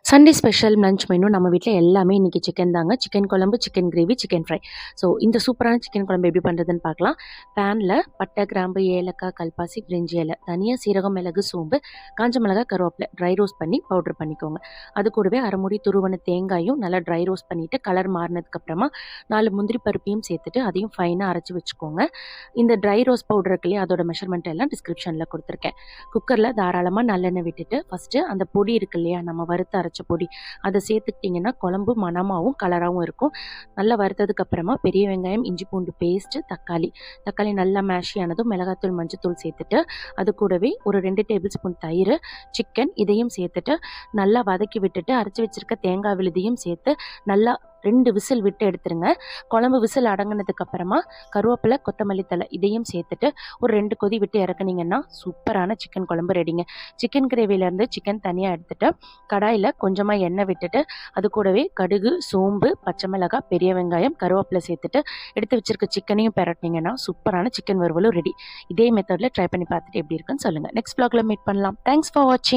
Sunday special lunch menu நம்ம வீட்ல எல்லாமே இன்னைக்கு சிக்கன் தாங்க. சிக்கன் குழம்பு, chicken gravy, chicken fry. So இந்த சூப்பரான சிக்கன் குழம்பு எப்படி பண்ணுறதுன்னு பார்க்கலாம். பேனில் பட்டை, கிராம்பு, ஏலக்காய், கல்பாசி, பிரிஞ்சி இலை, தனியா சீரகம், மிளகு, சோம்பு, காஞ்ச மிளகாய், கருவேப்பிலை ட்ரை ரோஸ்ட் பண்ணி பவுடர் பண்ணிக்கோங்க. அது கூடவே அரை மூடி துருவன தேங்காயும் நல்லா ட்ரை ரோஸ்ட் பண்ணிவிட்டு கலர் மாறினதுக்கப்புறமா 4 முந்திரி பருப்பையும் சேர்த்துட்டு அதையும் ஃபைனாக அரைச்சி வச்சுக்கோங்க. இந்த ட்ரை ரோஸ்ட் பவுடர் இருக்கு இல்லையா, அதோட மெஷர்மெண்ட் எல்லாம் டிஸ்கிரிப்ஷனில் கொடுத்துருக்கேன். குக்கரில் தாராளமாக நல்லெண்ணெய் விட்டுட்டு ஃபஸ்ட்டு அந்த பொடி இருக்கு இல்லையா, நம்ம வறுத்து அரைச்ச பொடி அதை சேர்த்துக்கிட்டிங்கன்னா குழம்பு மணமாகவும் கலராகவும் இருக்கும். நல்லா வறுத்ததுக்கு அப்புறமா பெரிய வெங்காயம், இஞ்சி பூண்டு பேஸ்ட்டு, தக்காளி நல்லா மேஷி ஆனதும் மிளகாத்தூள், மஞ்சத்தூள் சேர்த்துட்டு அது கூடவே ஒரு 2 டேபிள் ஸ்பூன் தயிர், சிக்கன் இதையும் சேர்த்துட்டு நல்லா வதக்கி விட்டுட்டு அரைச்சி வச்சிருக்க தேங்காய் விழுதையும் சேர்த்து நல்லா 2 விசில் விட்டு எடுத்துருங்க. குழம்பு விசில் அடங்கினதுக்கு அப்புறமா கருவேப்பிலை, கொத்தமல்லி தழை இதையும் சேர்த்துட்டு ஒரு 2 கொதி விட்டு இறக்குனீங்கன்னா சூப்பரான சிக்கன் குழம்பு ரெடிங்க. சிக்கன் கிரேவிலேருந்து சிக்கன் தனியாக எடுத்துட்டு கடாயில் கொஞ்சமாக எண்ணெய் விட்டுட்டு அது கூடவே கடுகு, சோம்பு, பச்சை மிளகாய், பெரிய வெங்காயம், கருவேப்பிலை சேர்த்துட்டு எடுத்து வச்சிருக்க சிக்கனையும் பெரட்டினீங்கன்னா சூப்பரான சிக்கன் வறுவலும் ரெடி. இதே மெத்தடில் ட்ரை பண்ணி பார்த்துட்டு எப்படி இருக்குன்னு சொல்லுங்கள். நெக்ஸ்ட் vlogல மீட் பண்ணலாம். தேங்க்ஸ் ஃபார் வாட்சிங்.